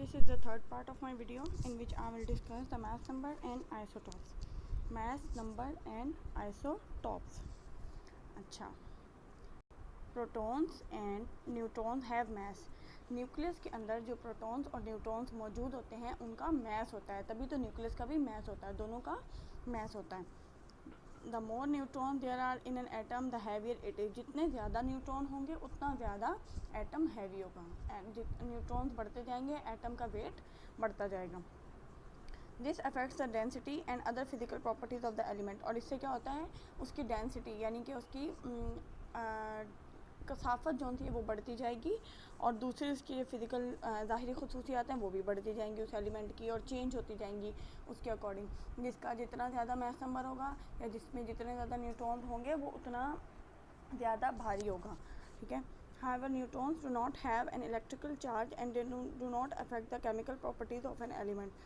this is the third part of my video in which I will discuss the mass number and isotopes. Mass number and isotopes. अच्छा, protons and neutrons have mass. Nucleus के अंदर जो protons और neutrons मौजूद होते हैं उनका mess होता है, तभी तो न्यूक्लियस का भी मैस होता है, दोनों का मैस होता है. The more neutron there are in an atom the heavier it is. जितने ज़्यादा न्यूट्रॉन होंगे उतना ज़्यादा एटम हैवी होगा. न्यूट्रॉन्स बढ़ते जाएंगे, एटम का वेट बढ़ता जाएगा. This affects the density and other physical properties of the element. और इससे क्या होता है, उसकी डेंसिटी यानी कि उसकी कसाफत जो थी वो बढ़ती जाएगी और दूसरी उसकी जो फिज़िकल ज़ाहिरी खसूसियात हैं वो भी बढ़ती जाएंगी उस एलिमेंट की और चेंज होती जाएंगी उसके अकॉर्डिंग. जिसका जितना ज़्यादा मैस नंबर होगा या जिसमें जितने ज़्यादा न्यूट्रॉन होंगे वो उतना ज़्यादा भारी होगा. ठीक है. However, neutrons do not have an electrical charge and they do not affect the chemical properties of an element.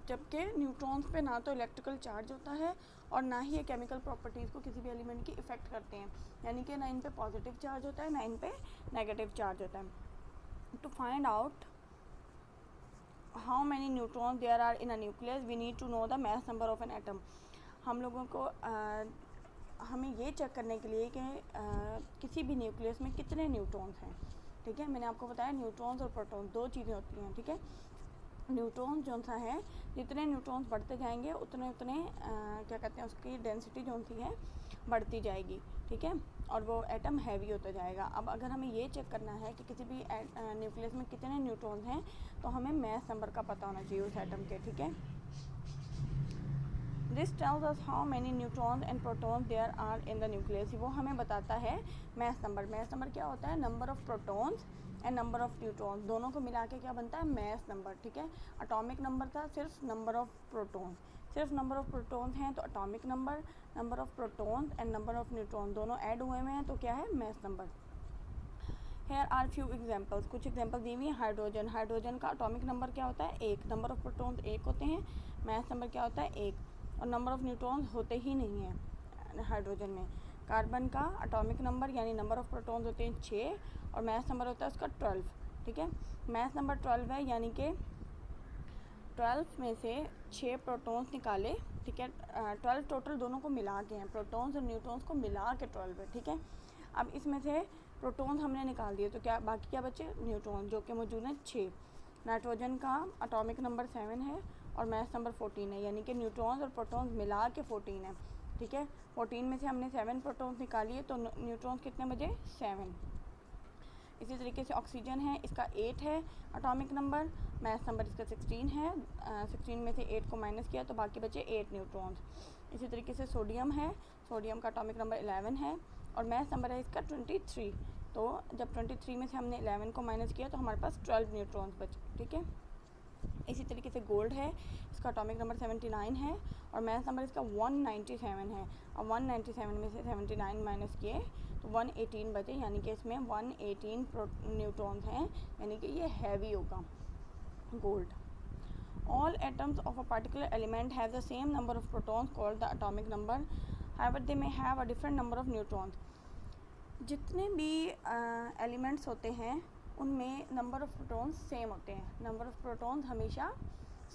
जबकि न्यूट्रॉन्स पे ना तो इलेक्ट्रिकल चार्ज होता है और ना ही ये केमिकल प्रॉपर्टीज़ को किसी भी एलिमेंट की इफ़ेक्ट करते हैं. यानी कि ना इन पे पॉजिटिव चार्ज होता है ना इन पे नेगेटिव चार्ज होता है. To find out how many neutrons there are in a nucleus we need to know the mass number of an atom. हम लोगों को हमें ये चेक करने के लिए कि किसी भी न्यूक्लियस में कितने न्यूट्रॉन्स हैं. ठीक है. मैंने आपको बताया न्यूट्रॉन्स और प्रोटॉन्स दो चीज़ें होती हैं. ठीक है. न्यूट्रॉन्स जो सा है, जितने न्यूट्रॉन्स बढ़ते जाएंगे उतने उतने क्या कहते हैं, उसकी डेंसिटी जो सी है बढ़ती जाएगी. ठीक है. और वो एटम हैवी होता जाएगा. अब अगर हमें ये चेक करना है कि किसी भी न्यूक्लियस में कितने न्यूट्रॉन्स हैं तो हमें मैस नंबर का पता होना चाहिए उस एटम के. ठीक है. This tells us how many neutrons and protons there are in the nucleus. वो हमें बताता है मैस नंबर. मैस नंबर क्या होता है, number of protons and number of neutrons दोनों को मिला के क्या बनता है, मैस नंबर. ठीक है. एटॉमिक नंबर था सिर्फ नंबर ऑफ़ प्रोटॉन्स. सिर्फ नंबर ऑफ़ प्रोटॉन्स हैं तो atomic number, number of protons and number of neutron दोनों ऐड हुए हैं तो क्या है, mass number. Here are few examples. कुछ एग्जाम्पल दी हुई है. हाइड्रोजन. हाइड्रोजन का एटॉमिक नंबर क्या होता है, एक. नंबर ऑफ़ प्रोटॉन्स एक होते हैं. मैस नंबर क्या होता है, एक. और नंबर ऑफ़ न्यूट्रॉन्स होते ही नहीं हैं हाइड्रोजन में. कार्बन का एटॉमिक नंबर यानी नंबर ऑफ़ प्रोटॉन्स होते हैं 6 और मैस नंबर होता है उसका 12. ठीक है. मैस नंबर 12 है यानी कि 12 में से 6 प्रोटॉन्स निकाले. ठीक है. 12 टोटल दोनों को मिला के हैं, प्रोटॉन्स और न्यूट्रॉन्स को मिला के 12 है. ठीक है. अब इसमें से प्रोटॉन्स हमने निकाल दिए तो क्या बाकी क्या बचे, न्यूट्रॉन जो कि मौजूद हैं 6. नाइट्रोजन का एटॉमिक नंबर 7 है और मैस नंबर 14 है यानी कि न्यूट्रॉन्स और प्रोटॉन्स मिला के 14 है. ठीक है. 14 में से हमने 7 प्रोटॉन्स निकालिए तो न्यूट्रॉन्स कितने बजे, 7. इसी तरीके से ऑक्सीजन है, इसका 8 है एटॉमिक नंबर, मैस नंबर इसका 16 है. 16 में से 8 को माइनस किया तो बाकी बचे 8 न्यूट्रॉन्स. इसी तरीके से सोडियम है, सोडियम का एटॉमिक नंबर 11 है और मैस नंबर है इसका 23. तो जब 23 में से हमने 11 को माइनस किया तो हमारे पास 12 न्यूट्रॉन्स बचे. ठीक है. इसी तरीके से गोल्ड है, इसका एटॉमिक नंबर 79 है और मैस नंबर इसका 197 है. अब 197 में से 79 माइनस किए तो 118 बचे यानी कि इसमें 118 न्यूट्रॉन्स हैं यानी कि ये हैवी होगा gold. All atoms of a particular element have the same number of protons called the atomic number. However they may have a different number of neutrons. जितने भी एलिमेंट्स होते हैं उनमें नंबर ऑफ़ प्रोटॉन्स सेम होते हैं. Number of protons हमेशा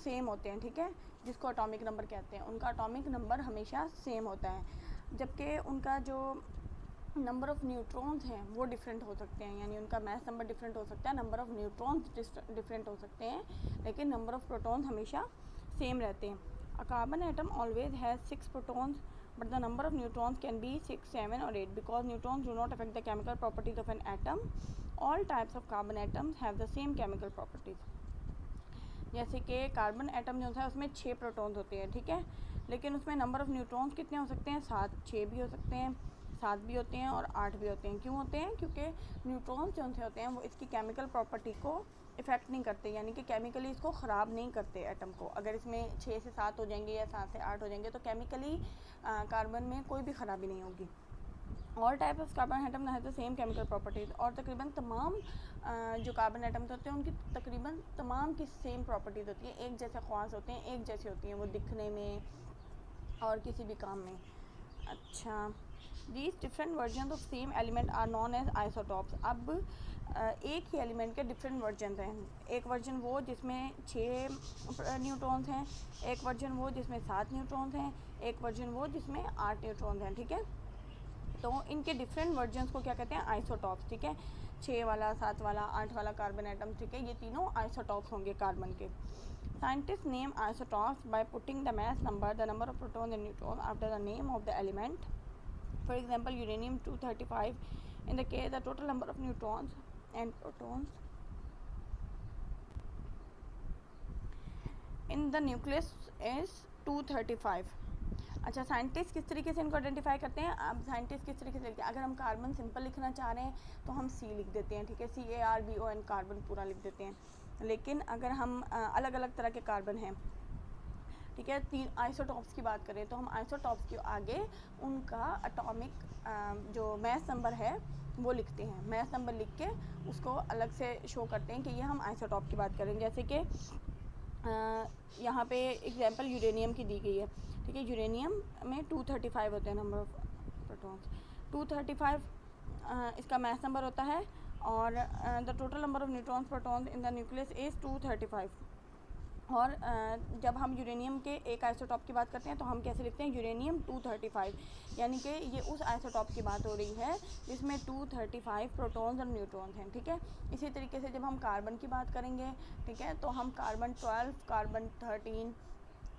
same होते हैं. ठीक है. जिसको एटॉमिक नंबर कहते हैं, उनका एटॉमिक नंबर हमेशा सेम होता है. जबकि उनका जो नंबर ऑफ़ न्यूट्रॉन्स हैं वो डिफरेंट हो सकते हैं. यानी उनका मैस नंबर डिफरेंट हो सकता है, नंबर ऑफ़ न्यूट्रॉन्स डिफरेंट हो सकते हैं, लेकिन नंबर ऑफ़ प्रोटॉन्स हमेशा सेम रहते हैं. A carbon atom always has 6 protons but the number of neutrons can be 6, 7 or 8 because neutrons do not affect the chemical properties of an atom. All types of carbon atoms have the same chemical properties. जैसे कि carbon atom जो है उसमें 6 protons होते हैं. ठीक है. लेकिन उसमें नंबर ऑफ़ न्यूट्रॉन्स कितने हो सकते हैं, 7. 6 भी हो सकते हैं, 7 भी होते हैं और 8 भी होते हैं. क्यों होते हैं, क्योंकि न्यूट्रॉन्स जो होते हैं वो इसकी केमिकल प्रॉपर्टी को इफ़ेक्ट नहीं करते यानी कि केमिकली इसको ख़राब नहीं करते एटम को. अगर इसमें 6 से 7 हो जाएंगे या 7 से 8 हो जाएंगे तो केमिकली कार्बन में कोई भी ख़राबी नहीं होगी. All type of carbon atom have the same chemical properties. और तकरीबन तमाम जो कार्बन एटम्स होते हैं उनकी तकरीबन तमाम की सेम प्रॉपर्टीज़ होती हैं. एक जैसे ख़ास होते हैं, एक जैसी होती हैं वो दिखने में और किसी भी काम में. अच्छा, these different version of same element are known as isotopes. अब एक ही एलिमेंट के डिफरेंट वर्जन हैं। एक वर्जन वो जिसमें 6 न्यूट्रॉन्स हैं, एक वर्जन वो जिसमें 7 न्यूट्रॉन्स हैं, एक वर्जन वो जिसमें 8 न्यूट्रॉन्स हैं, ठीक है। तो इनके डिफरेंट वर्जन्स को क्या कहते हैं, आइसोटॉप्स, ठीक है। 6 वाला, 7 वाला, 8 वाला कार्बन एटम, ठीक है, ये तीनों आइसोटॉप्स होंगे कार्बन के। Scientist name isotopes by putting the mass number, the number of proton and neutron after the name of the element. For example uranium 235, in the case the total number of neutrons and protons in the nucleus is 235। अच्छा, scientist किस तरीके से इनको identify करते हैं। अब scientist किस तरीके से लिखते हैं, अगर हम कार्बन सिंपल लिखना चाह रहे हैं तो हम सी लिख देते हैं, ठीक है, CARBON कार्बन पूरा लिख देते हैं। लेकिन अगर हम अलग अलग तरह के कार्बन हैं, ठीक है, 3 आइसोटॉप्स की बात करें तो हम आइसोटॉप्स के आगे उनका एटॉमिक जो मैस नंबर है वो लिखते हैं। मैस नंबर लिख के उसको अलग से शो करते हैं कि ये हम आइसोटॉप की बात करें। जैसे कि यहाँ पे एग्जांपल यूरेनियम की दी गई है, ठीक है। यूरेनियम में 235 होते हैं नंबर ऑफ प्रोटॉन्स, 235 इसका मैस नंबर होता है, और the total number of neutrons protons in the nucleus is 235। और जब हम यूरेनियम के एक आइसोटॉप की बात करते हैं तो हम कैसे लिखते हैं, यूरेनियम 235, यानी कि ये उस आइसोटॉप की बात हो रही है जिसमें 235 प्रोटॉन्स और न्यूट्रॉन्स हैं, ठीक है। इसी तरीके से जब हम कार्बन की बात करेंगे, ठीक है, तो हम कार्बन 12, कार्बन 13,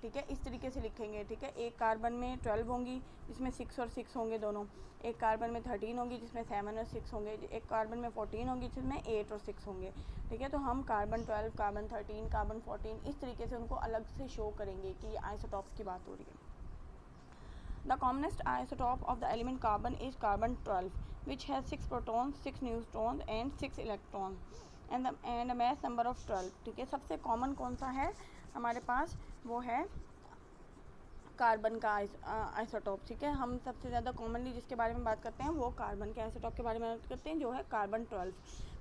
ठीक है, इस तरीके से लिखेंगे, ठीक है। एक कार्बन में 12 होंगी जिसमें 6 और 6 होंगे दोनों, एक कार्बन में 13 होगी जिसमें 7 और 6 होंगे, एक कार्बन में 14 होगी जिसमें 8 और 6 होंगे, ठीक है। तो हम कार्बन 12, कार्बन 13, कार्बन 14 इस तरीके से उनको अलग से शो करेंगे कि ये आइसोटॉप्स की बात हो रही है। The commonest isotope of the element carbon is carbon 12 which has 6 protons, 6 neutrons and 6 electrons and mess number of 12, ठीक है। सबसे कॉमन कौन सा है हमारे पास, वो है कार्बन का आइसोटॉप, ठीक है। हम सबसे ज़्यादा कॉमनली जिसके बारे में बात करते हैं वो कार्बन के आइसोटॉप के बारे में बात करते हैं, जो है कार्बन 12।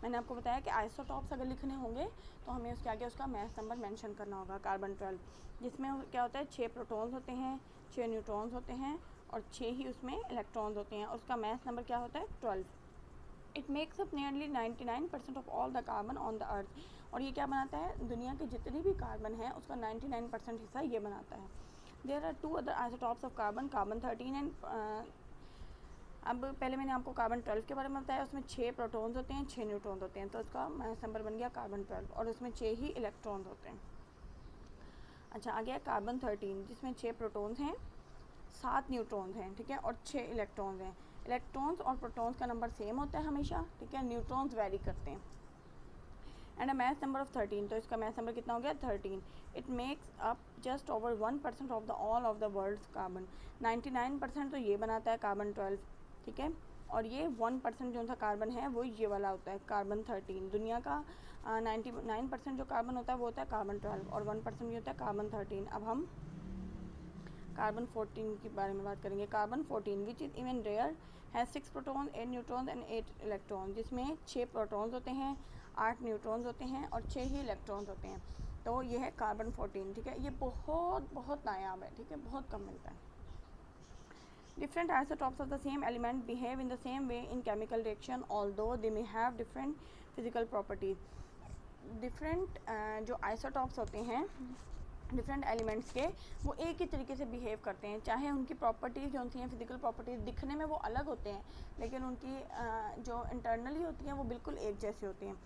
मैंने आपको बताया कि आइसोटॉप्स अगर लिखने होंगे तो हमें उसके आगे उसका मैस नंबर मेंशन करना होगा, कार्बन 12, जिसमें क्या होता है, 6 प्रोटॉन्स होते हैं, 6 न्यूट्रॉन्स होते हैं और 6 ही उसमें इलेक्ट्रॉन्स होते हैं, और उसका मैस नंबर क्या होता है, 12। It makes up nearly 99% of all the carbon on the earth. और ये क्या बनाता है, दुनिया के जितने भी कार्बन हैं उसका 99% हिस्सा ये बनाता है। There are 2 other isotopes of carbon, carbon 13 and अब पहले मैंने आपको कार्बन 12 के बारे में बताया, उसमें 6 प्रोटॉन्स होते हैं, 6 न्यूट्रॉन्स होते हैं, तो उसका मैस नंबर बन गया कार्बन 12, और उसमें 6 ही इलेक्ट्रॉन्स होते हैं। अच्छा, आ गया कार्बन 13 जिसमें 6 प्रोटॉन्स हैं, 7 न्यूट्रॉन्स हैं, ठीक है, और 6 इलेक्ट्रॉन्स हैं। इलेक्ट्रॉन्स और प्रोटॉन्स का नंबर सेम होता है हमेशा, ठीक है, न्यूट्रॉन्स वेरी करते हैं। And a mass number of 13, तो इसका मैस नंबर कितना हो गया, 13। It makes up just over 1% of the all of the world's carbon. 99% तो ये बनाता है कार्बन 12, ठीक है, और ये 1% जो सा कार्बन है वो ये वाला होता है कार्बन 13। दुनिया का 99% जो कार्बन होता है वो होता है कार्बन 12, और 1% ये होता है कार्बन 13। अब हम कार्बन 14 के बारे में बात करेंगे। Carbon 14 which is even rare has 6 proton, 8 neutrons and 8 electron, जिसमें 6 प्रोटॉन्स होते हैं, 8 न्यूट्रॉन्स होते हैं और 6 ही इलेक्ट्रॉन्स होते हैं। तो ये है कार्बन 14, ठीक है। ये बहुत नायाब है, ठीक है, बहुत कम मिलता है। Different isotopes of the same element behave in the same way in chemical reaction, although they may have different physical properties. Different जो isotopes होते हैं डिफरेंट एलिमेंट्स के, वो एक ही तरीके से बिहेव करते हैं, चाहे उनकी प्रॉपर्टीज़ जो होती हैं, फिजिकल प्रॉपर्टीज़ दिखने में वो अलग होते हैं, लेकिन उनकी जो इंटरनली होती हैं वो बिल्कुल एक जैसे होती हैं।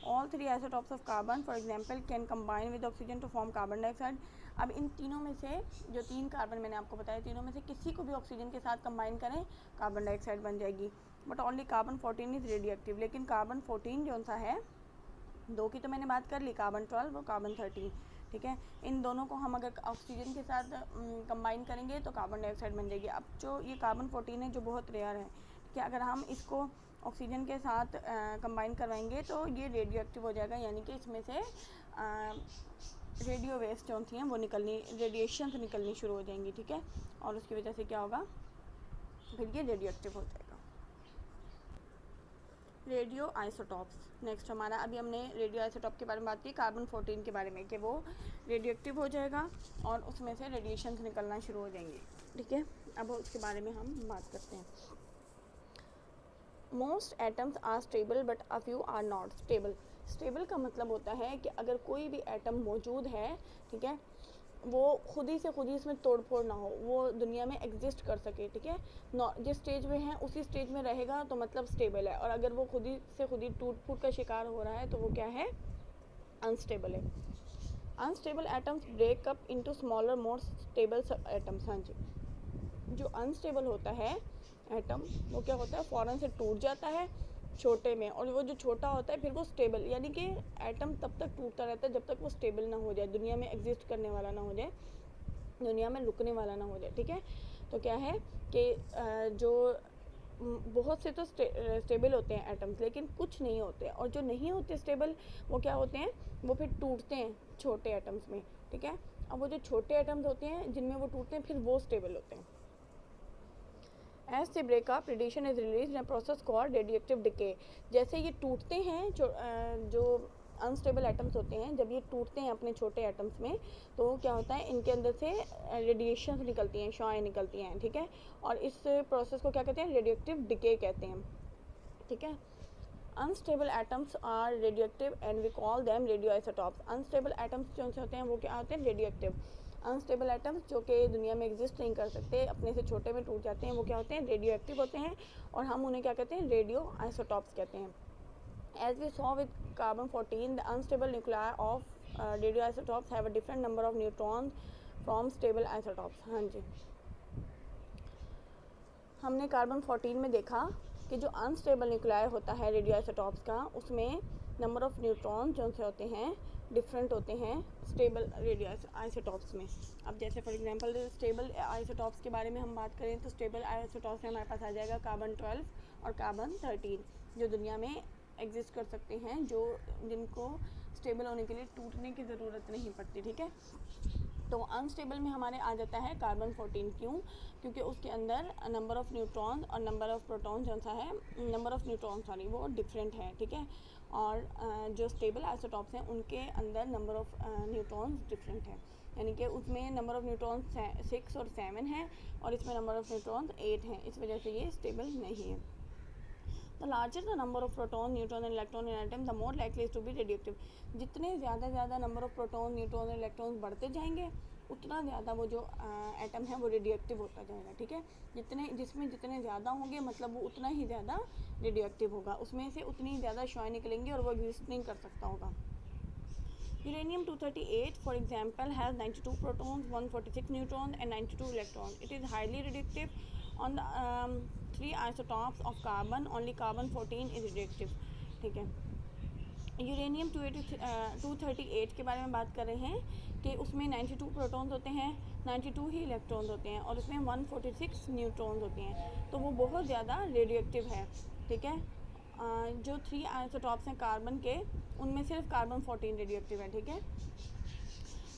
All 3 isotopes of carbon for example can combine with oxygen to form carbon dioxide. अब इन तीनों में से जो 3 कार्बन मैंने आपको बताया, तीनों में से किसी को भी ऑक्सीजन के साथ कंबाइन करें कार्बन डाइऑक्साइड बन जाएगी, but only carbon 14 is radio active. लेकिन कार्बन 14 जो सा है, 2 की तो मैंने बात कर ली, कार्बन 12 और कार्बन 13, ठीक है। इन दोनों को हम अगर ऑक्सीजन के साथ कंबाइन करेंगे तो कार्बन डाइऑक्साइड बन जाएगी। अब जो ये कार्बन 14 है जो बहुत रेयर है, ठीक है, अगर हम इसको ऑक्सीजन के साथ कंबाइन करवाएंगे तो ये रेडियो एक्टिव हो जाएगा, यानी कि इसमें से रेडियो वेव्स जो होती हैं वो रेडिएशन निकलनी शुरू हो जाएंगी, ठीक है, और उसकी वजह से क्या होगा, फिर ये रेडियो एक्टिव हो जाएगा। रेडियो आइसोटॉप्स नेक्स्ट हमारा, अभी हमने रेडियो आइसोटॉप के बारे में बात की, कार्बन 14 के बारे में, कि वो रेडियो एक्टिव हो जाएगा और उसमें से रेडिएशन निकलना शुरू हो जाएंगे, ठीक है। अब उसके बारे में हम बात करते हैं। Most atoms are stable but a few are not stable. Stable का मतलब होता है कि अगर कोई भी एटम मौजूद है, ठीक है, वो खुद ही इसमें तोड़ फोड़ ना हो, वो दुनिया में एग्जिस्ट कर सके, ठीक है, जिस स्टेज में है उसी स्टेज में रहेगा तो मतलब स्टेबल है, और अगर वो खुद ही टूट फूट का शिकार हो रहा है तो वो क्या है, अनस्टेबल है। Unstable atoms break up into smaller more stable atoms. हाँ जी, जो अनस्टेबल होता है एटम वो क्या होता है, फ़ौरन से टूट जाता है छोटे में, और वो जो छोटा होता है फिर वो स्टेबल, यानी कि एटम तब तक टूटता रहता है जब तक वो स्टेबल ना हो जाए, दुनिया में एग्जिस्ट करने वाला ना हो जाए, दुनिया में रुकने वाला ना हो जाए, ठीक है। तो क्या है कि जो बहुत से तो स्टेबल होते हैं एटम्स, लेकिन कुछ नहीं होते, और जो नहीं होते स्टेबल वो क्या होते हैं, वो फिर टूटते हैं छोटे एटम्स में, ठीक है। अब वो जो छोटे एटम्स होते हैं जिनमें वो टूटते हैं फिर वो स्टेबल होते हैं। As they break up, radiation is released in a process called radioactive decay। जैसे ये टूटते हैं जो अनस्टेबल एटम्स होते हैं, जब ये टूटते हैं अपने छोटे एटम्स में, तो क्या होता है, इनके अंदर से रेडिएशन निकलती हैं, शॉएं निकलती हैं, ठीक है, और इस प्रोसेस को क्या कहते हैं, रेडियोएक्टिव डिके कहते हैं, ठीक है। Unstable atoms are radioactive and we call them radioisotopes. Unstable atoms जो होते हैं वो क्या होते हैं, रेडियोएक्टिव। अनस्टेबल एटम्स जो कि दुनिया में एग्जिस्ट नहीं कर सकते, अपने से छोटे में टूट जाते हैं, वो क्या होते हैं, रेडियो एक्टिव होते हैं, और हम उन्हें क्या कहते हैं, रेडियो आइसोटॉप्स कहते हैं। As we saw with carbon 14, the unstable nuclei of radio isotopes have a different number of neutrons from stable isotopes. हाँ जी, हमने कार्बन 14 में देखा कि जो अनस्टेबल न्यूक्लियाई होता है रेडियो आइसोटॉप्स का, उसमें नंबर ऑफ न्यूट्रॉन जो से होते हैं डिफरेंट होते हैं स्टेबल रेडियो आइसोटॉप्स में। अब जैसे फॉर एग्जांपल स्टेबल आइसोटॉप्स के बारे में हम बात करें तो स्टेबल आइसोटॉप्स में हमारे पास आ जाएगा कार्बन 12 और कार्बन 13, जो दुनिया में एग्जिस्ट कर सकते हैं, जो जिनको स्टेबल होने के लिए टूटने की ज़रूरत नहीं पड़ती, ठीक है। तो अनस्टेबल में हमारे आ जाता है कार्बन 14, क्यों, क्योंकि उसके अंदर नंबर ऑफ़ न्यूट्रॉन और नंबर ऑफ़ प्रोटॉन जो सा है, नंबर ऑफ़ न्यूट्रॉन सॉरी वो डिफरेंट है, ठीक है। और जो स्टेबल आइसोटॉप्स हैं उनके अंदर नंबर ऑफ़ न्यूट्रॉन्स डिफरेंट है, यानी कि उसमें नंबर ऑफ़ न्यूट्रॉन 6 और 7 है, और इसमें नंबर ऑफ़ न्यूट्रॉन 8 हैं, इस वजह से ये स्टेबल नहीं है। The larger the number of proton, neutron and electron in atom, the more likely is to be radioactive। जितने ज़्यादा नंबर ऑफ प्रोटॉन, न्यूट्रॉन और इलेक्ट्रॉन्स बढ़ते जाएंगे, उतना ज़्यादा वो जो एटम है वो रेडियोएक्टिव होता जाएगा, ठीक है। जिसमें जितने ज़्यादा होंगे मतलब वो उतना ही ज़्यादा रेडियोएक्टिव होगा, उसमें से उतनी ज़्यादा शॉय निकलेंगी और वो एग्जिस्ट नहीं कर सकता होगा। Uranium 238, for example, has 92 protons, 146 neutrons and 92 electrons. It is highly radioactive. On the 3 isotopes of carbon, only carbon 14 is radioactive, ठीक है। यूरेनियम 238 के बारे में बात कर रहे हैं कि उसमें 92 प्रोटॉन्स होते हैं, 92 ही इलेक्ट्रॉन्स होते हैं, और उसमें 146 न्यूट्रॉन्स होते हैं, तो वो बहुत ज़्यादा रेडियोएक्टिव है, ठीक है। जो 3 आइसोटॉप्स हैं कार्बन के, उनमें सिर्फ कार्बन 14 रेडियोएक्टिव है, ठीक है।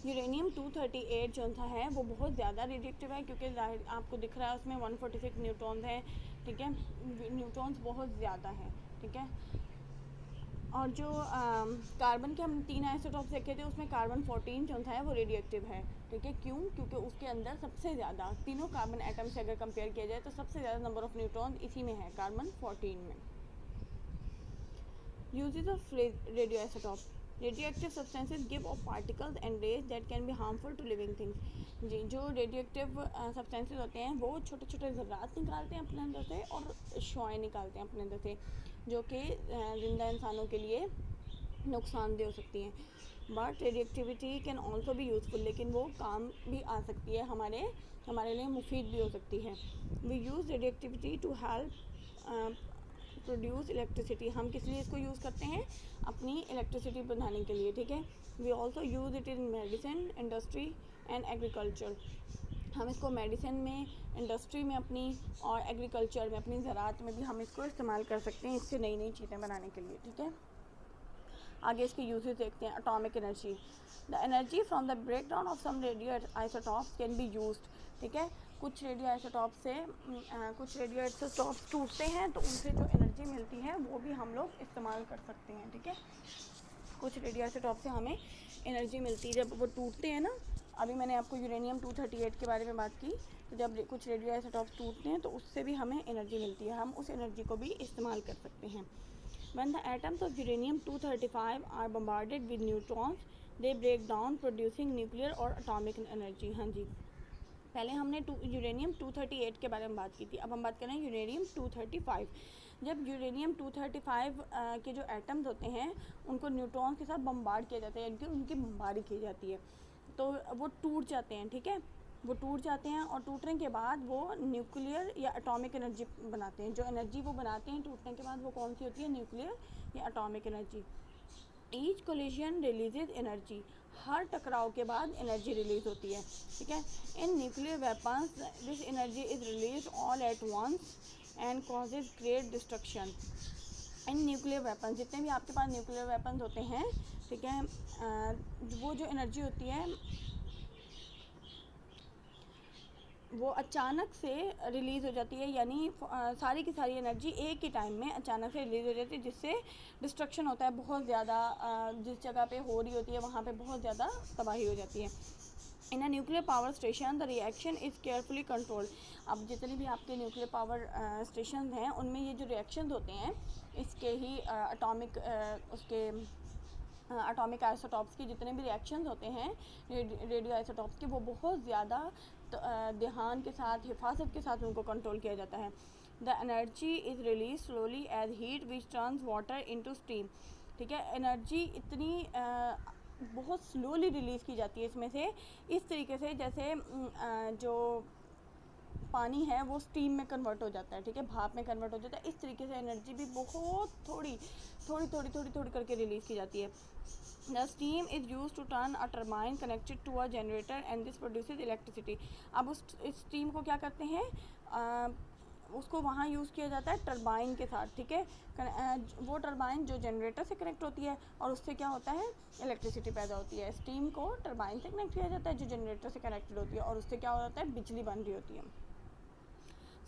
यूरेनियम 238 जो सा है वो बहुत ज़्यादा रेडियोएक्टिव है, क्योंकि जाहिर आपको दिख रहा है उसमें 146 न्यूट्रॉन्स हैं, ठीक है, न्यूट्रॉन्स बहुत ज़्यादा हैं, ठीक है। और जो कार्बन के हम 3 आइसोटॉप्स देखे थे, उसमें कार्बन 14 जो सा है वो रेडियोएक्टिव है, ठीक है। क्यों, क्योंकि उसके अंदर सबसे ज़्यादा तीनों कार्बन एटम से अगर कंपेयर किया जाए तो सबसे ज़्यादा नंबर ऑफ़ न्यूट्रॉन इसी में है, कार्बन 14 में। Uses of radioisotope. Radioactive substances give off particles and rays that can be harmful to living things। जी, जो रेडियोएक्टिव सब्सटेंसेस होते हैं वो छोटे छोटे ज़र्रात निकालते हैं अपने अंदर से और शॉय निकालते हैं अपने अंदर से, जो कि ज़िंदा इंसानों के लिए नुकसानदेह हो सकती हैं। बट रेडियोएक्टिविटी कैन ऑल्सो भी यूज़फुल, लेकिन वो काम भी आ सकती है, हमारे लिए मुफीद भी हो सकती है। We use radioactivity to help produce electricity. हम किस लिए इसको यूज़ करते हैं, अपनी इलेक्ट्रिसिटी बनाने के लिए, ठीक है। We also use it in medicine, industry and agriculture. हम इसको मेडिसिन में, इंडस्ट्री में अपनी, और एग्रीकल्चर में अपनी ज़राअत में भी हम इसको इस्तेमाल कर सकते हैं, इससे नई नई चीज़ें बनाने के लिए, ठीक है। आगे इसके यूजेस देखते हैं। Atomic energy, the energy from the breakdown of some radio isotopes can be used, ठीक है। कुछ रेडियो आइसोटॉप्स टूटते हैं तो उनसे जो एनर्जी मिलती है वो भी हम लोग इस्तेमाल कर सकते हैं, ठीक है। कुछ रेडियो आइसोटॉप से हमें एनर्जी मिलती है, जब वो टूटते हैं ना अभी मैंने आपको यूरेनियम 238 के बारे में बात की। तो जब कुछ रेडियो आइसोटॉप्स टूटते हैं तो उससे भी हमें एनर्जी मिलती है, हम उस एनर्जी को भी इस्तेमाल कर सकते हैं। When the atoms of uranium 235 are bombarded with neutrons, they break down producing nuclear और atomic energy। हाँ जी, पहले हमने यूरेनियम 238 के बारे में बात की थी, अब हम बात कर रहे हैं यूरेनियम 235। जब यूरेनियम 235 के जो एटम्स होते हैं उनको न्यूट्रॉन के साथ बम्बार्ड किया जाता है, यानी कि उनकी बमबारी की जाती है, तो वो टूट जाते हैं। ठीक है, वो टूट जाते हैं और टूटने के बाद वो न्यूक्लियर या एटॉमिक एनर्जी बनाते हैं। जो एनर्जी वो बनाते हैं टूटने के बाद वो कौन सी होती है, न्यूक्लियर या atomic energy. Each collision releases energy, हर टकराव के बाद एनर्जी रिलीज होती है। ठीक है, in nuclear weapons this energy is release all at once and causes great destruction. In nuclear weapons, जितने भी आपके पास न्यूक्लियर वेपन्स होते हैं, ठीक है, वो जो एनर्जी होती है वो अचानक से रिलीज़ हो जाती है, यानी सारी की सारी एनर्जी एक ही टाइम में अचानक से रिलीज़ हो जाती है, जिससे डिस्ट्रक्शन होता है बहुत ज़्यादा। जिस जगह पे हो रही होती है वहाँ पे बहुत ज़्यादा तबाही हो जाती है। In a nuclear power station the reaction is carefully controlled. अब जितने भी आपके न्यूक्लियर पावर स्टेशन हैं उनमें ये जो रिएक्शंस होते हैं इसके ही एटॉमिक आइसोटॉप्स के जितने भी रिएक्शंस होते हैं रेडियो आइसोटॉप्स के, वो बहुत ज़्यादा ध्यान के साथ, हिफाजत के साथ उनको कंट्रोल किया जाता है। The energy is release slowly as heat which turns water into steam. ठीक है, एनर्जी इतनी बहुत स्लोली रिलीज़ की जाती है इसमें से, इस तरीके से जैसे जो पानी है वो स्टीम में कन्वर्ट हो जाता है। ठीक है, भाप में कन्वर्ट हो जाता है। इस तरीके से एनर्जी भी बहुत थोड़ी करके रिलीज़ की जाती है। The steam is use to turn a turbine connected to a generator and this produces electricity. अब उस स्टीम को क्या करते हैं, उसको वहाँ यूज़ किया जाता है टरबाइन के साथ। ठीक है, वो टरबाइन जो जनरेटर से कनेक्ट होती है और उससे क्या होता है, इलेक्ट्रिसिटी पैदा होती है। स्टीम को टरबाइन से कनेक्ट किया जाता है जो जनरेटर से कनेक्टेड होती है और उससे क्या होता है, बिजली बन रही होती है।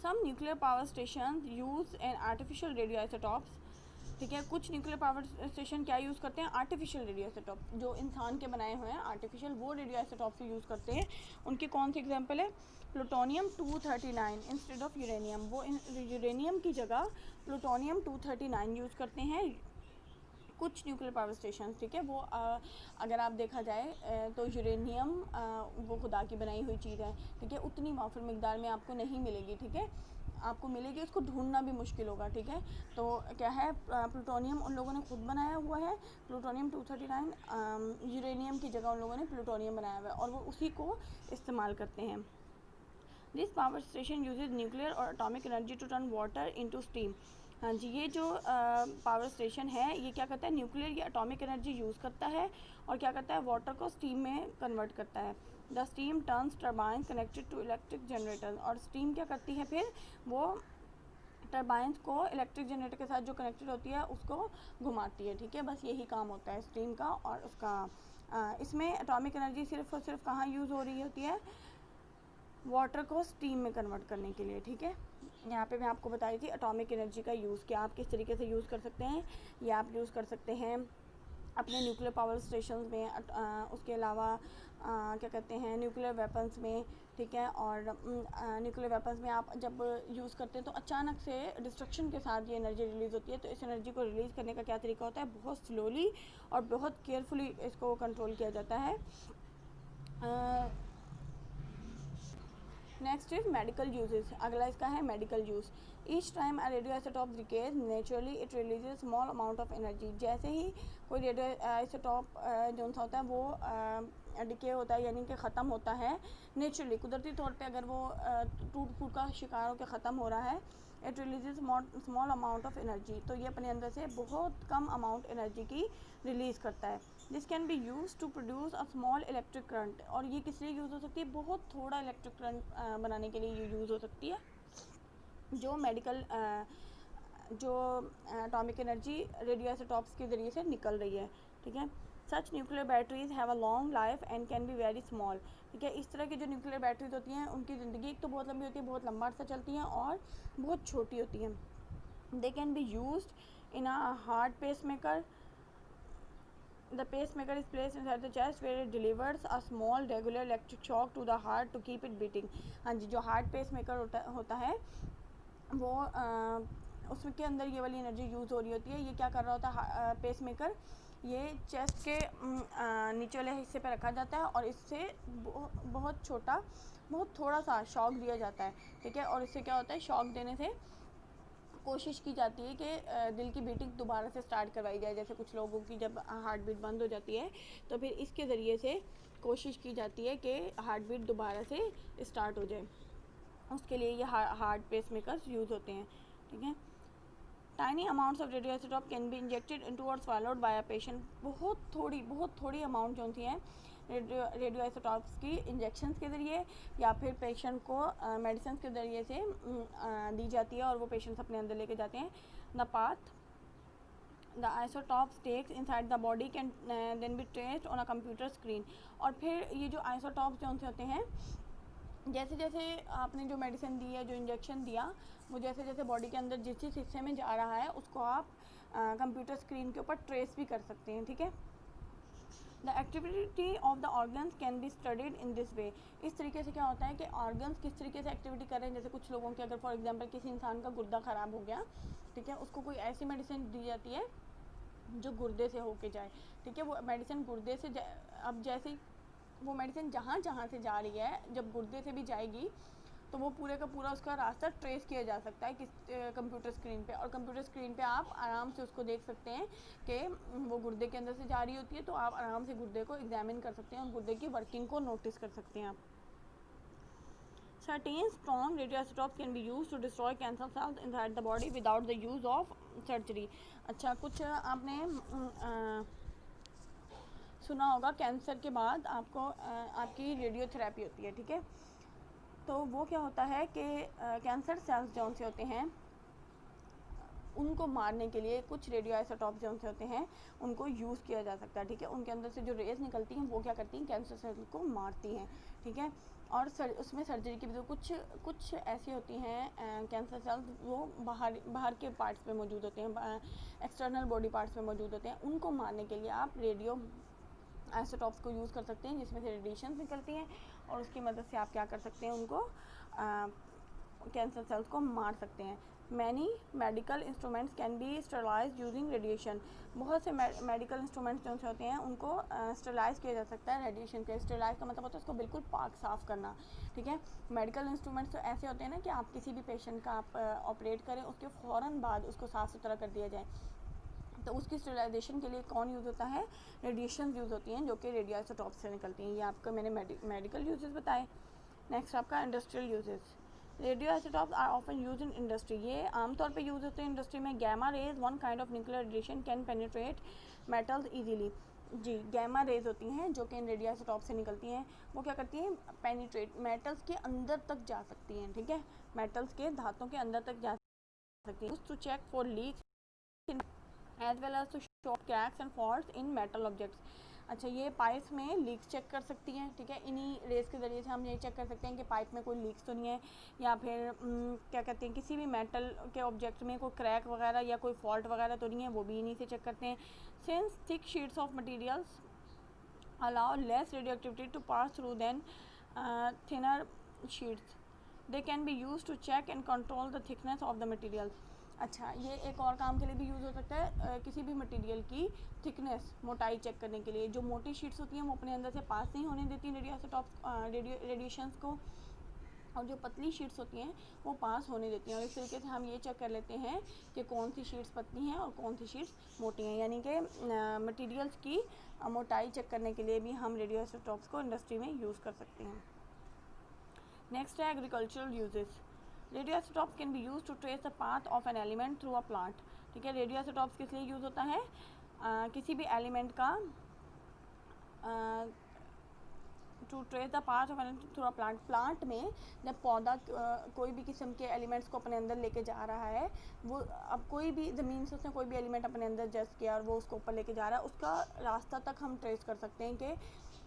Some nuclear power station use an artificial radio isotopes. ठीक है, कुछ न्यूक्लियर पावर स्टेशन क्या यूज़ करते हैं, आर्टिफिशियल रेडियो आइसोटॉप, जो इंसान के बनाए हुए हैं आर्टिफिशियल, वो रेडियो आइसोटॉप से यूज़ करते हैं। उनकी कौन सी एग्जांपल है, प्लूटोनियम 239 इंस्टेड ऑफ यूरेनियम। वो यूरेनियम की जगह प्लूटोनियम 239 यूज़ करते हैं कुछ न्यूक्लियर पावर स्टेशन। ठीक है, वो अगर आप देखा जाए तो यूरेनियम वो खुदा की बनाई हुई चीज़ है। ठीक है, उतनी वाफिर मिकदार में आपको नहीं मिलेगी। ठीक है, आपको मिलेगी, उसको ढूंढना भी मुश्किल होगा। ठीक है, तो क्या है, प्लूटोनियम उन लोगों ने खुद बनाया हुआ है, प्लूटोनियम 239, यूरेनियम की जगह उन लोगों ने प्लूटोनियम बनाया हुआ है और वो उसी को इस्तेमाल करते हैं। This power station uses nuclear और atomic energy to turn water into steam. हाँ जी, ये जो पावर स्टेशन है ये क्या करता है, न्यूक्लियर या एटॉमिक एनर्जी यूज़ करता है और क्या करता है, वाटर को स्टीम में कन्वर्ट करता है। The steam turns turbine connected to electric generator. और स्टीम क्या करती है, फिर वो टर्बाइंस को इलेक्ट्रिक जनरेटर के साथ जो कनेक्टेड होती है उसको घुमाती है। ठीक है, बस यही काम होता है स्टीम का और उसका। इसमें एटॉमिक एनर्जी सिर्फ और सिर्फ कहाँ यूज़ हो रही होती है, वाटर को स्टीम में कन्वर्ट करने के लिए। ठीक है, यहाँ पे मैं आपको बताई थी एटॉमिक एनर्जी का यूज़ क्या आप किस तरीके से यूज़ कर सकते हैं। ये आप यूज़ कर सकते हैं अपने न्यूक्लियर पावर स्टेशन में, उसके अलावा क्या कहते हैं, न्यूक्लियर वेपन्स में। ठीक है, और न्यूक्लियर वेपन्स में आप जब यूज़ करते हैं तो अचानक से डिस्ट्रक्शन के साथ ये एनर्जी रिलीज़ होती है। तो इस एनर्जी को रिलीज़ करने का क्या तरीका होता है, बहुत स्लोली और बहुत केयरफुली इसको कंट्रोल किया जाता है। Next is medical uses. अगला इसका है medical use. Each time a radio isotope decays naturally it releases small amount of energy. जैसे ही कोई रेडियो आइसोटॉप जो सा होता है वो डिके होता है, यानी कि ख़त्म होता है नेचुरली, कुदरती तौर पे अगर वो टूट फूट का शिकार होकर ख़त्म हो रहा है, it releases small amount of energy. तो ये अपने अंदर से बहुत कम अमाउंट एनर्जी की रिलीज़ करता है। This can be use to produce a small electric current. और ये किस लिए यूज़ हो सकती है, बहुत थोड़ा इलेक्ट्रिक करंट बनाने के लिए ये यूज़ हो सकती है, जो मेडिकल जो एटॉमिक एनर्जी रेडियो आइसोटॉप्स के ज़रिए से निकल रही है। ठीक है, such nuclear batteries have a long life and can be very small. ठीक है, इस तरह की जो न्यूक्लियर बैटरीज होती हैं उनकी ज़िंदगी एक तो बहुत लंबी होती है, बहुत लंबा अर्सा चलती हैं और बहुत छोटी होती हैं। They can be used in a heart pacemaker The pacemaker is placed inside the chest where it delivers a small regular electric shock to the heart to keep it beating. हाँ जी, जो heart pacemaker होता है वो उसके अंदर ये वाली एनर्जी यूज़ हो रही होती है। ये क्या कर रहा होता है पेसमेकर, ये चेस्ट के नीचे वाले हिस्से पर रखा जाता है और इससे बहुत छोटा, बहुत थोड़ा सा शॉक दिया जाता है, ठीक है। और इससे क्या होता है, शॉक देने से कोशिश की जाती है कि दिल की बीटिंग दोबारा से स्टार्ट करवाई जाए। जैसे कुछ लोगों की जब हार्ट बीट बंद हो जाती है तो फिर इसके ज़रिए से कोशिश की जाती है कि हार्ट बीट दोबारा से स्टार्ट हो जाए। उसके लिए ये हार्ट पेसमेकर्स यूज़ होते हैं, ठीक है। Tiny amounts of radioisotope can be injected into और स्वैलोड बाय अ पेशेंट। बहुत थोड़ी अमाउंट जो होती हैं रेडियोआइसोटॉप्स की इंजेक्शंस के ज़रिए या फिर पेशेंट को मेडिसिन के ज़रिए से दी जाती है और वो पेशेंट्स अपने अंदर लेके जाते हैं। The path the isotopes takes inside the body can then be traced on a computer screen. और फिर ये जो आइसोटॉप्स जो होते हैं, जैसे जैसे आपने जो मेडिसिन दी है, जो इंजेक्शन दिया, वो जैसे जैसे बॉडी के अंदर जिस जिस हिस्से में जा रहा है उसको आप कंप्यूटर स्क्रीन के ऊपर ट्रेस भी कर सकते हैं, ठीक है। The activity of the organs can be studied in this way. इस तरीके से क्या होता है कि ऑर्गन्स किस तरीके से एक्टिविटी कर रहे हैं। जैसे कुछ लोगों के अगर फॉर एग्जांपल किसी इंसान का गुर्दा ख़राब हो गया, ठीक है, उसको कोई ऐसी मेडिसिन दी जाती है जो गुर्दे से होके जाए, ठीक है। वो मेडिसिन गुर्दे से अब जैसे वो मेडिसिन जहाँ जहाँ से जा रही है, जब गुर्दे से भी जाएगी तो वो पूरे का पूरा उसका रास्ता ट्रेस किया जा सकता है किस कंप्यूटर स्क्रीन पे। और कंप्यूटर स्क्रीन पे आप आराम से उसको देख सकते हैं कि वो गुर्दे के अंदर से जा रही होती है, तो आप आराम से गुर्दे को एग्जामिन कर सकते हैं और गुर्दे की वर्किंग को नोटिस कर सकते हैं आप। Certain strong radioisotopes can be used to destroy cancer cells inside the body without the use of surgery. अच्छा, कुछ आपने सुना होगा कैंसर के बाद आपको आपकी रेडियोथेरेपी होती है, ठीक है। तो वो क्या होता है कि कैंसर सेल्स जौन से होते हैं उनको मारने के लिए कुछ रेडियो आइसोटॉप जौन से होते हैं उनको यूज़ किया जा सकता है, ठीक है। उनके अंदर से जो रेज निकलती हैं वो क्या करती हैं, कैंसर सेल को मारती हैं, ठीक है। और उसमें सर्जरी की भी तो कुछ ऐसी होती हैं कैंसर सेल्स, वो बाहर के पार्ट्स में मौजूद होते हैं, एक्सटर्नल बॉडी पार्ट्स में मौजूद होते हैं। उनको मारने के लिए आप रेडियो आइसोटॉप्स को यूज़ कर सकते हैं जिसमें से रेडिएशन निकलती हैं और उसकी मदद से आप क्या कर सकते हैं, उनको कैंसर सेल्स को मार सकते हैं। Many medical instruments can be sterilise using radiation. बहुत से मेडिकल इंस्ट्रूमेंट्स जो होते हैं उनको स्टरलाइज किया जा सकता है रेडिएशन के। स्टरलाइज का मतलब होता है उसको बिल्कुल पाक साफ़ करना, ठीक है। मेडिकल इंस्ट्रूमेंट्स तो ऐसे होते हैं ना कि आप किसी भी पेशेंट का आप ऑपरेट करें उसके फ़ौरन बाद उसको साफ़ सुथरा कर दिया जाए, तो उसकी स्टरलाइजेशन के लिए कौन यूज़ होता है, रेडिएशन यूज़ होती हैं जो कि रेडियो आइसोटॉप से निकलती हैं। ये आपको मैंने मेडिकल यूजेस बताए। नेक्स्ट आपका industrial uses. Radio isotopes are often use in industry. ये आमतौर पे यूज़ होते हैं इंडस्ट्री में। Gamma rays one kind of nuclear radiation can penetrate metals easily. जी, गैमा रेज होती हैं जो कि इन रेडियो आइसोटॉप से निकलती हैं, वो क्या करती हैं, पेनिट्रेट मेटल्स के अंदर तक जा सकती हैं, ठीक है। मेटल्स के धातों के अंदर तक जा सकती हैं। To check for leaks as well as to show cracks and faults in metal objects. अच्छा, ये पाइप्स में लीक्स चेक कर सकती हैं, ठीक है। इन्हीं रेस के ज़रिए से हम ये चेक कर सकते हैं कि पाइप में कोई लीक्स तो नहीं है, या फिर क्या कहते हैं किसी भी मेटल के ऑब्जेक्ट में कोई क्रैक वगैरह या कोई फॉल्ट वगैरह तो नहीं है, वो भी इन्हीं से चेक करते हैं। Since thick sheets of materials allow less radioactivity to pass through than thinner sheets, they can be use to check and control the thickness of the materials. अच्छा, ये एक और काम के लिए भी यूज़ हो सकता है, किसी भी मटेरियल की थिकनेस, मोटाई चेक करने के लिए। जो मोटी शीट्स होती हैं वो अपने अंदर से पास नहीं होने देती रेडिएशंस को, और जो पतली शीट्स होती हैं वो पास होने देती हैं। और इस तरीके से हम ये चेक कर लेते हैं कि कौन सी शीट्स पतली हैं और कौन सी शीट्स मोटी हैं। यानी कि मटीरियल्स की मोटाई चेक करने के लिए भी हम रेडियो आइसोटॉप्स को इंडस्ट्री में यूज़ कर सकते हैं। नेक्स्ट है agricultural uses. Radio isotopes can be use to trace the path of an element through a plant, ठीक है। रेडियो आइसोटॉप्स किस लिए यूज़ होता है, किसी भी एलिमेंट का to trace the path of an through a plant. Plant में जब पौधा कोई भी किस्म के एलिमेंट्स को अपने अंदर लेके जा रहा है, वो अब कोई भी ज़मीन से उसने कोई भी एलिमेंट अपने अंदर जस्ट किया और वो उसको ऊपर लेके जा रहा है, उसका रास्ता तक हम ट्रेस कर सकते हैं कि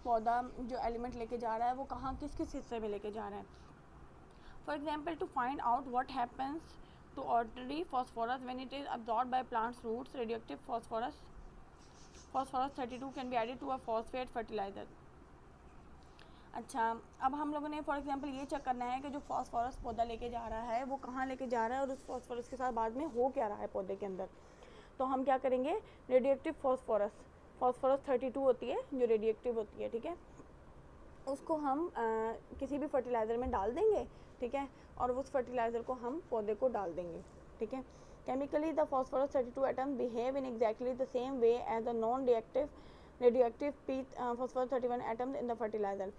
पौधा जो एलिमेंट लेके जा रहा है वो कहाँ किस किस हिस्से में लेके जा रहा है। For example, to find out what happens to ordinary phosphorus when it is absorbed by plants' roots, radioactive phosphorus phosphorus 32 can be added to a phosphate fertilizer. अच्छा, अब हम लोगों ने फॉर एग्जांपल ये चेक करना है कि जो फॉस्फोरस पौधा लेके जा रहा है वो कहाँ लेके जा रहा है और उस फॉस्फोरस के साथ बाद में हो क्या रहा है पौधे के अंदर। तो हम क्या करेंगे, रेडियोएक्टिव फॉस्फोरस 32 होती है जो रेडियोएक्टिव होती है, ठीक है, उसको हम किसी भी फर्टिलाइज़र में डाल देंगे, ठीक है, और उस फर्टिलाइज़र को हम पौधे को डाल देंगे, ठीक है। Chemically the phosphorus 32 atoms behave in exactly the same way as the non radioactive phosphorus 31 atoms in the fertiliser.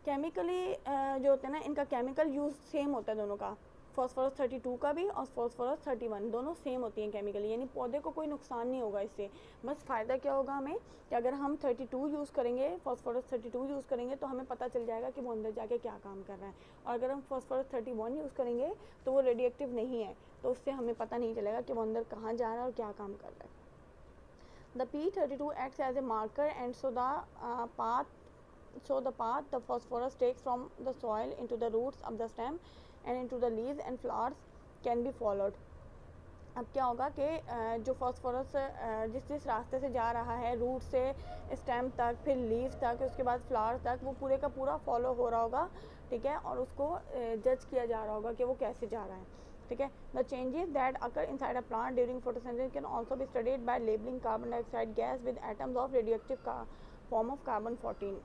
Chemically जो होते हैं ना, इनका केमिकल यूज़ सेम होता है दोनों का, फॉस्फोरस 32 का भी और फॉस्फोरस 31 दोनों सेम होती हैं केमिकली, यानी पौधे को कोई नुकसान नहीं होगा इससे। बस फ़ायदा क्या होगा हमें कि अगर हम 32 यूज़ करेंगे, फॉस्फोरस 32 यूज़ करेंगे तो हमें पता चल जाएगा कि वो अंदर जाके क्या काम कर रहा है, और अगर हम फॉस्फोरस 31 यूज़ करेंगे तो वो रेडियोएक्टिव नहीं है, तो उससे हमें पता नहीं चलेगा कि वो अंदर कहाँ जा रहा है और क्या काम कर रहा है। The P32 acts as a marker and so the path the phosphorus takes from the soil into the roots of the stem and into the leaves and flowers can be followed. अब क्या होगा कि जो phosphorus जिस रास्ते से जा रहा है, रूट से स्टेम तक, फिर लीव तक, उसके बाद फ्लावर तक, वो पूरे का पूरा फॉलो हो रहा होगा, ठीक है, और उसको जज किया जा रहा होगा कि वो कैसे जा रहा है, ठीक है। The changes that occur inside a plant during photosynthesis can also be studied by labelling carbon dioxide gas with atoms of radioactive form of carbon 14।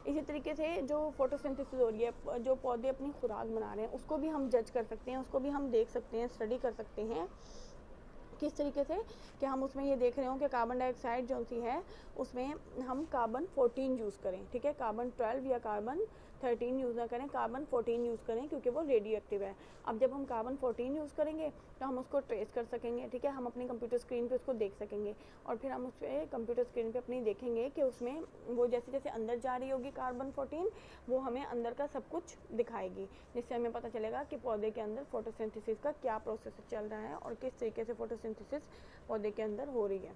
इसी तरीके से जो फोटोसिंथेसिस हो रही है, जो पौधे अपनी खुराक बना रहे हैं, उसको भी हम जज कर सकते हैं, उसको भी हम देख सकते हैं, स्टडी कर सकते हैं। किस तरीके से कि हम उसमें ये देख रहे हो कि कार्बन डाइऑक्साइड जो सी है उसमें हम कार्बन 14 यूज़ करें, ठीक है, कार्बन 12 या कार्बन 13 यूज़ ना करें, कार्बन 14 यूज़ करें, क्योंकि वो रेडियो एक्टिव है। अब जब हम कार्बन 14 यूज़ करेंगे तो हम उसको ट्रेस कर सकेंगे, ठीक है, हम अपनी कंप्यूटर स्क्रीन पे उसको देख सकेंगे, और फिर हम उस पर कंप्यूटर स्क्रीन पे अपनी देखेंगे कि उसमें वो जैसे जैसे अंदर जा रही होगी कार्बन 14, वो हमें अंदर का सब कुछ दिखाएगी, जिससे हमें पता चलेगा कि पौधे के अंदर फोटोसिंथेसिस का क्या प्रोसेस चल रहा है और किस तरीके से फोटोसिंथेसिस पौधे के अंदर हो रही है।